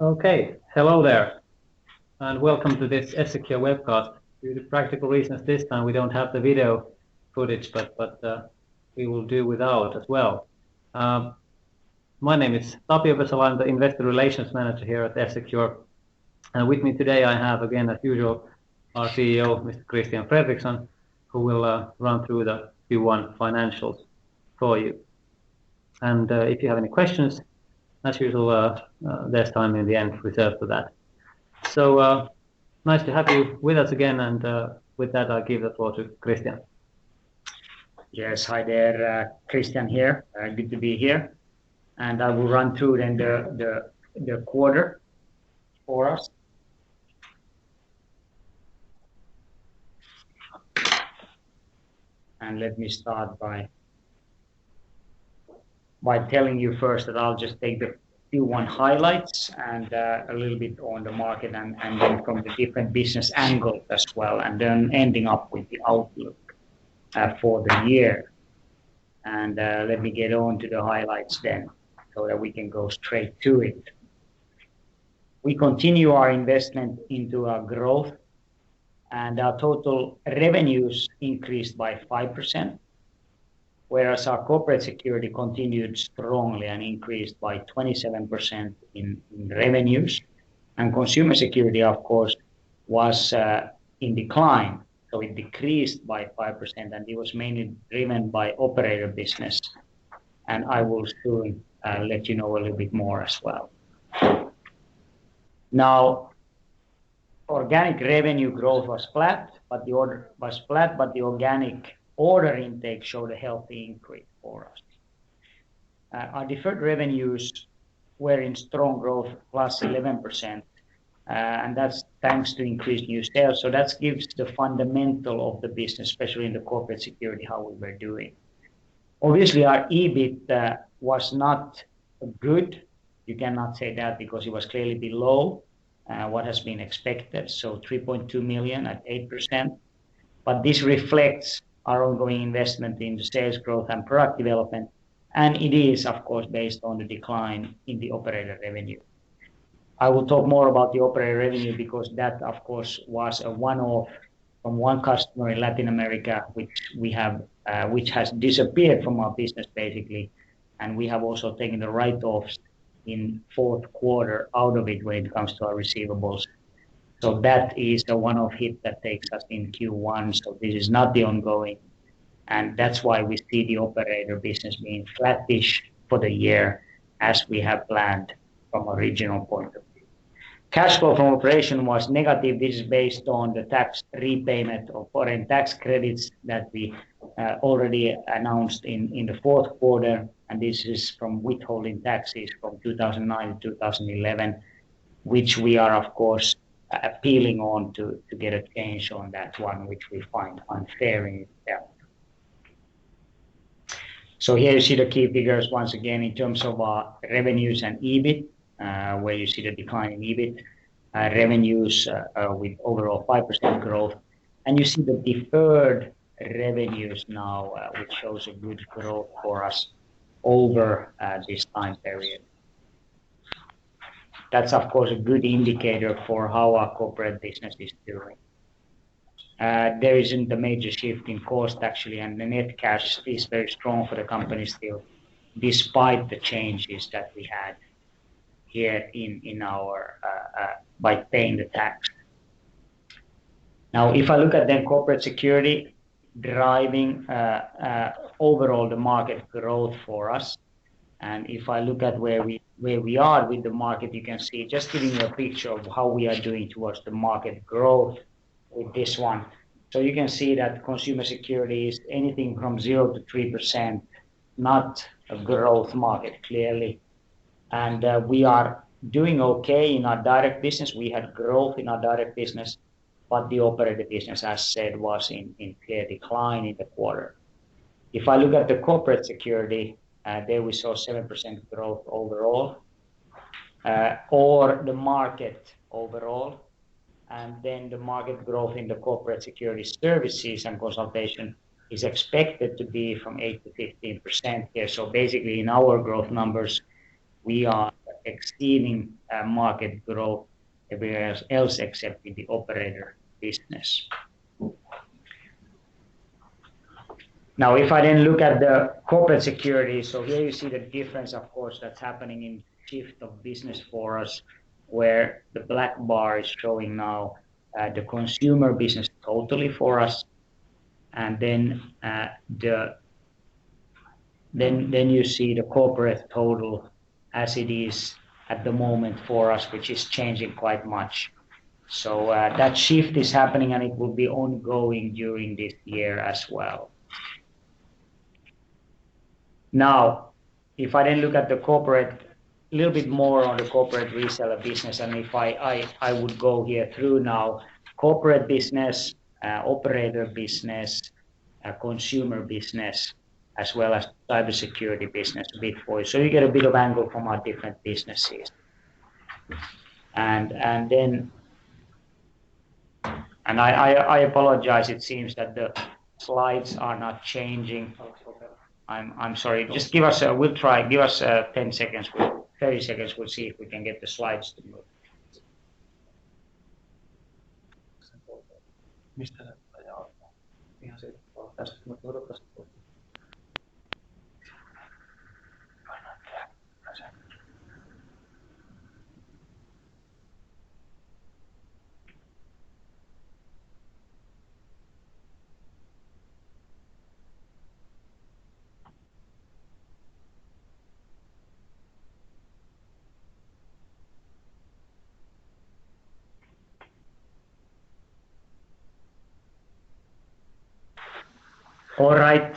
Okay, hello there, and welcome to this S-Secure webcast. Due to practical reasons this time we don't have the video footage, but we will do without as well. My name is Tapio Vesala, I'm the Investor Relations Manager here at S-Secure. And with me today I have again, as usual, our CEO, Mr. Christian Fredriksson, who will run through the Q1 financials for you. And if you have any questions, as usual, there's time in the end reserved for that. So nice to have you with us again, and with that I'll give the floor to Christian. Yes, hi there, Christian here. Good to be here. And I will run through then the quarter for us. And let me start by telling you first that I'll just take the Q1 highlights and a little bit on the market and then from the different business angles as well, and then ending up with the outlook for the year. And let me get on to the highlights then, so that we can go straight to it. We continue our investment into our growth, and our total revenues increased by 5%, whereas our corporate security continued strongly and increased by 27% in revenues. And consumer security, of course, was in decline. So it decreased by 5%, and it was mainly driven by operator business. And I will soon let you know a little bit more as well. Now, organic revenue growth was flat, but the organic order intake showed a healthy increase for us. Our deferred revenues were in strong growth, plus 11%. And that's thanks to increased new sales. So that gives the fundamental of the business, especially in the corporate security, how we were doing. Obviously, our EBIT was not good. You cannot say that because it was clearly below what has been expected. So 3.2 million at 8%. But this reflects our ongoing investment in the sales growth and product development. And it is, of course, based on the decline in the operator revenue. I will talk more about the operator revenue because that, of course, was a one-off from one customer in Latin America, which has disappeared from our business basically, and we have also taken the write-offs in fourth quarter out of it when it comes to our receivables. So that is the one-off hit that takes us in Q1. So this is not the ongoing, and that's why we see the operator business being flattish for the year as we have planned from original point of view. Cash flow from operation was negative. This is based on the tax repayment of foreign tax credits that we already announced in the fourth quarter. And this is from withholding taxes from 2009 to 2011, which we are, of course, appealing on to get a change on that one, which we find unfair in itself. So here you see the key figures once again in terms of our revenues and EBIT. Where you see the decline in EBIT, revenues with overall 5% growth. And you see the deferred revenues now, which shows a good growth for us over this time period. That's, of course, a good indicator for how our corporate business is doing. There isn't a major shift in cost, actually, and the net cash is very strong for the company still, despite the changes that we had here in our by paying the tax. Now, if I look at then corporate security driving overall the market growth for us, and if I look at where we are with the market, you can see just giving you a picture of how we are doing towards the market growth with this one. So you can see that consumer security is anything from 0 to 3%, not a growth market clearly. And we are doing okay in our direct business. We had growth in our direct business, but the operator business, as said, was in clear decline in the quarter. If I look at the corporate security, there we saw 7% growth overall, or the market overall. And then the market growth in the corporate security services and consultation is expected to be from 8 to 15% here. So basically in our growth numbers, we are exceeding market growth everywhere else except in the operator business. Now, if I then look at the corporate security, so here you see the difference, of course, that's happening in shift of business for us, where the black bar is showing now the consumer business totally for us, and then then you see the corporate total as it is at the moment for us, which is changing quite much. So that shift is happening, and it will be ongoing during this year as well. Now, if I then look at the corporate, a little bit more on the corporate reseller business, and if I would go here through now, corporate business, operator business, consumer business, as well as cybersecurity business a bit for you. So you get a bit of angle from our different businesses. And I apologize, it seems that the slides are not changing. I'm sorry, just give us we'll try, give us 10 seconds, 30 seconds, we'll see if we can get the slides to move. All right,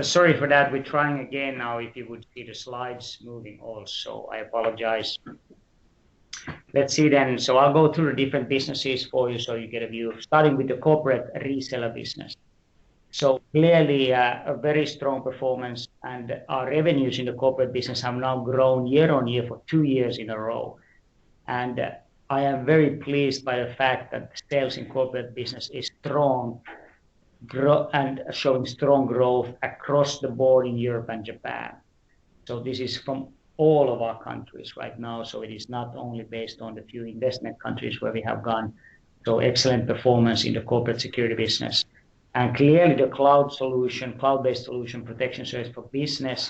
sorry for that. We're trying again now. If you would see the slides moving also, I apologize. Let's see then. So I'll go through the different businesses for you so you get a view, starting with the corporate reseller business. So clearly a very strong performance, and our revenues in the corporate business have now grown year on year for 2 years in a row. And I am very pleased by the fact that the sales in corporate business is strong and showing strong growth across the board in Europe and Japan. So this is from all of our countries right now. So it is not only based on the few investment countries where we have gone. So excellent performance in the corporate security business. And clearly the cloud solution, cloud-based solution protection service for business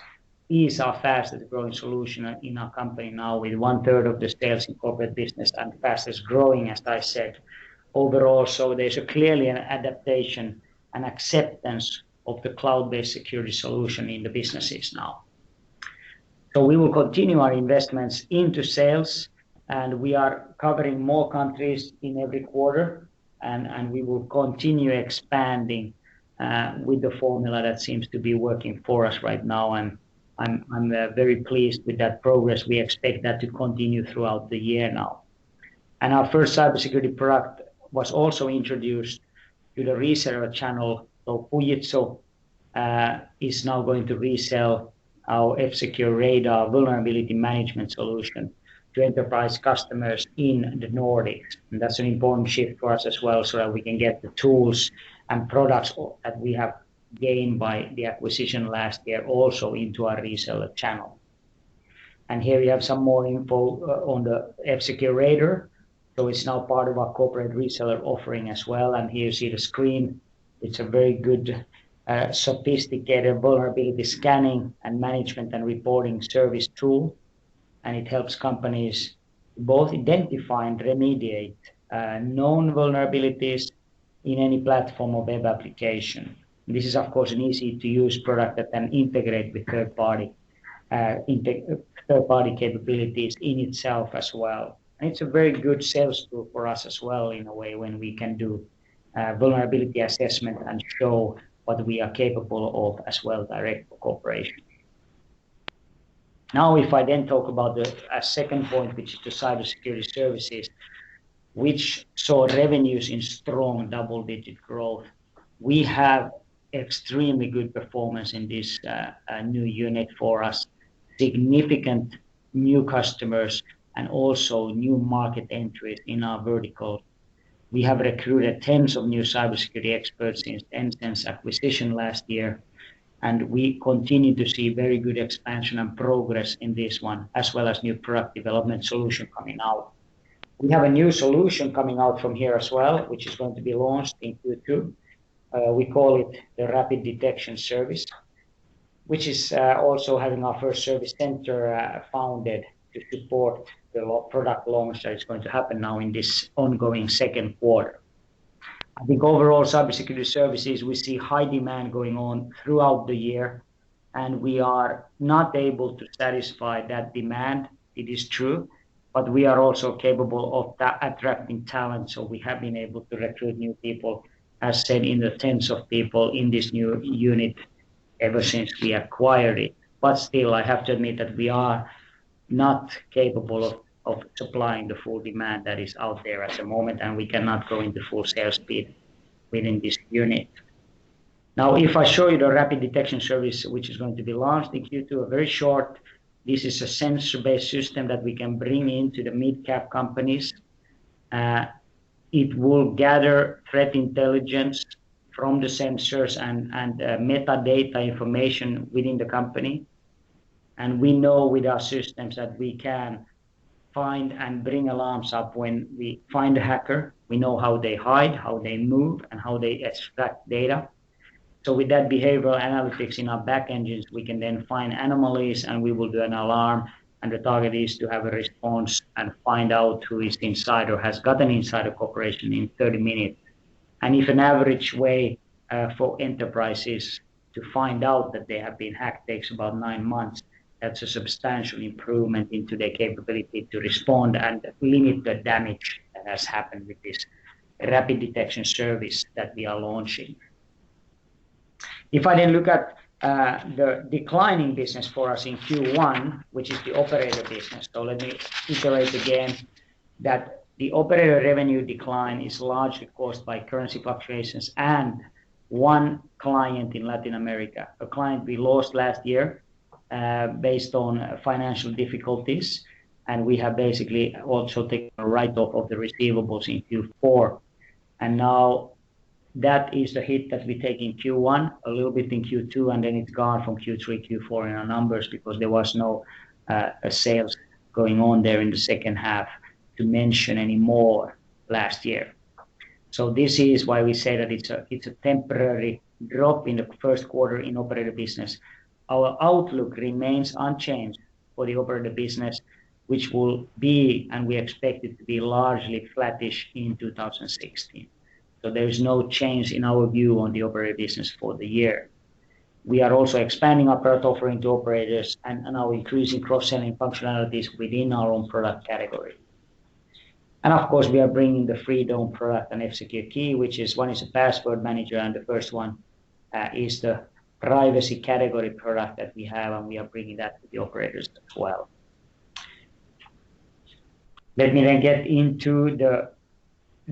is our fastest growing solution in our company now, with 1/3 of the sales in corporate business and fastest growing, as I said, overall. So there's clearly an adaptation and acceptance of the cloud-based security solution in the businesses now. So we will continue our investments into sales, and we are covering more countries in every quarter, and we will continue expanding with the formula that seems to be working for us right now. And I'm very pleased with that progress. We expect that to continue throughout the year now. And our first cybersecurity product was also introduced to the reseller channel. So Fujitsu is now going to resell our F-Secure Radar vulnerability management solution to enterprise customers in the Nordics. And that's an important shift for us as well, so that we can get the tools and products that we have gained by the acquisition last year also into our reseller channel. And here we have some more info on the F-Secure Radar. So it's now part of our corporate reseller offering as well. And here you see the screen. It's a very good, sophisticated vulnerability scanning and management and reporting service tool. And it helps companies both identify and remediate known vulnerabilities in any platform or web application. And this is, of course, an easy-to-use product that can integrate with third-party capabilities in itself as well. And it's a very good sales tool for us as well, in a way, when we can do vulnerability assessment and show what we are capable of as well direct for corporation. Now, if I then talk about the second point, which is the cybersecurity services, which saw revenues in strong double-digit growth, we have extremely good performance in this new unit for us, significant new customers, and also new market entries in our vertical. We have recruited tens of new cybersecurity experts since Ensen's acquisition last year, and we continue to see very good expansion and progress in this one, as well as new product development solution coming out. We have a new solution coming out from here as well, which is going to be launched in Q2. We call it the Rapid Detection Service, which is also having our first service center founded to support the product launch that is going to happen now in this ongoing second quarter. I think overall cybersecurity services, we see high demand going on throughout the year, and we are not able to satisfy that demand. It is true, but we are also capable of attracting talent. So we have been able to recruit new people, as said, in the tens of people in this new unit ever since we acquired it. But still, I have to admit that we are not capable of supplying the full demand that is out there at the moment, and we cannot go into full sales speed within this unit. Now, if I show you the Rapid Detection Service, which is going to be launched in Q2, very short, this is a sensor-based system that we can bring into the mid-cap companies. It will gather threat intelligence from the sensors and metadata information within the company. And we know with our systems that we can find and bring alarms up when we find a hacker. We know how they hide, how they move, and how they extract data. So with that behavioral analytics in our back engines, we can then find anomalies and we will do an alarm. And the target is to have a response and find out who is inside or has got an insider cooperation in 30 minutes. And if an average way for enterprises to find out that they have been hacked takes about 9 months, that's a substantial improvement into their capability to respond and limit the damage that has happened with this rapid detection service that we are launching. If I then look at the declining business for us in Q1, which is the operator business. So let me iterate again that the operator revenue decline is largely caused by currency fluctuations and one client in Latin America, a client we lost last year based on financial difficulties. And we have basically also taken a write-off of the receivables in Q4. And now that is the hit that we take in Q1, a little bit in Q2, and then it's gone from Q3, Q4 in our numbers because there was no sales going on there in the second half to mention anymore last year. So this is why we say that it's a temporary drop in the first quarter in operator business. Our outlook remains unchanged for the operator business, which will be, and we expect it to be largely flattish in 2016. So there is no change in our view on the operator business for the year. We are also expanding our product offering to operators and now increasing cross-selling functionalities within our own product category. And of course, we are bringing the Freedom product and F-Secure Key, which is one is a password manager, and the first one is the privacy category product that we have, and we are bringing that to the operators as well. Let me then get into the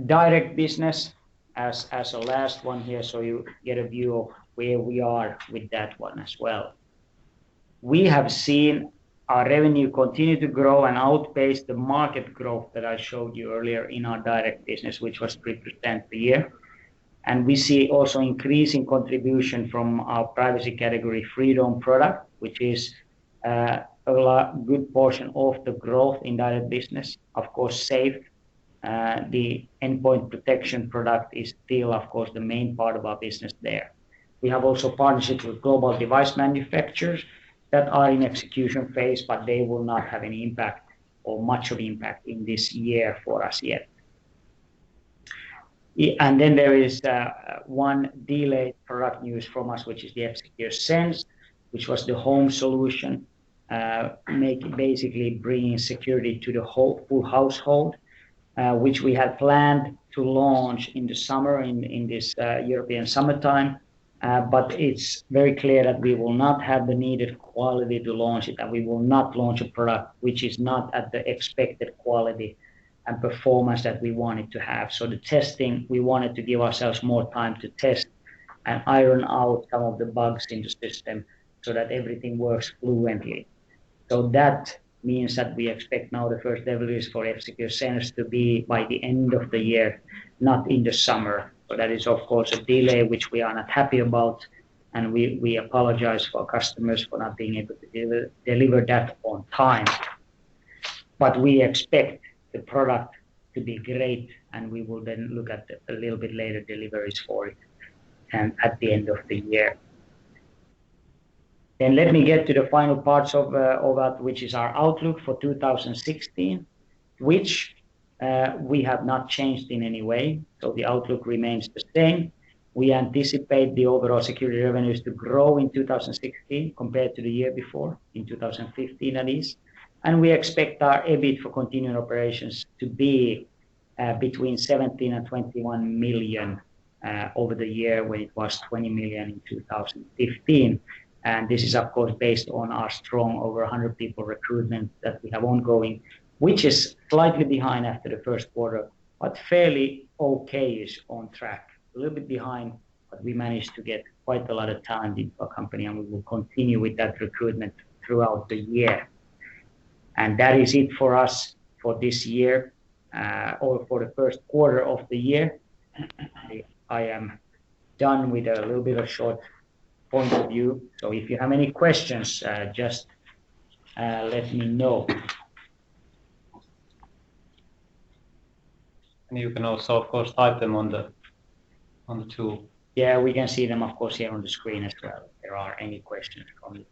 direct business as a last one here, so you get a view of where we are with that one as well. We have seen our revenue continue to grow and outpace the market growth that I showed you earlier in our direct business, which was 3% per year. And we see also increasing contribution from our privacy category Freedom product, which is a good portion of the growth in direct business. Of course, Safe, the endpoint protection product, is still, of course, the main part of our business there. We have also partnerships with global device manufacturers that are in execution phase, but they will not have any impact or much of impact in this year for us yet. And then there is one delayed product news from us, which is the F-Secure Sense, which was the home solution, basically bringing security to the whole full household, which we had planned to launch in the summer, in this European summertime. But it's very clear that we will not have the needed quality to launch it, and we will not launch a product which is not at the expected quality and performance that we wanted to have. So the testing, we wanted to give ourselves more time to test and iron out some of the bugs in the system so that everything works fluently. So that means that we expect now the first deliveries for F-Secure Sense to be by the end of the year, not in the summer. So that is, of course, a delay which we are not happy about, and we apologize for customers for not being able to deliver that on time. But we expect the product to be great, and we will then look at a little bit later deliveries for it and at the end of the year. Then let me get to the final parts of that, which is our outlook for 2016, which we have not changed in any way. So the outlook remains the same. We anticipate the overall security revenues to grow in 2016 compared to the year before, in 2015 that is. And we expect our EBIT for continuing operations to be between 17 and 21 million over the year, when it was 20 million in 2015. And this is, of course, based on our strong over 100 people recruitment that we have ongoing, which is slightly behind after the first quarter, but fairly okay-ish on track. A little bit behind, but we managed to get quite a lot of talent into our company, and we will continue with that recruitment throughout the year. And that is it for us for this year, or for the first quarter of the year. I am done with a little bit of short point of view. So if you have any questions, just let me know. And you can also, of course, type them on the tool. Yeah, we can see them, of course, here on the screen as well, if there are any questions from you.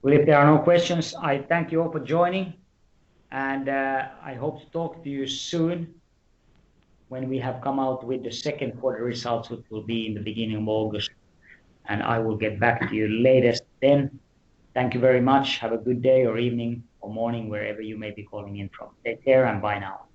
Well, if there are no questions, I thank you all for joining, and I hope to talk to you soon when we have come out with the second quarter results, which will be in the beginning of August, and I will get back to you latest then. Thank you very much. Have a good day or evening or morning, wherever you may be calling in from. Take care and bye now.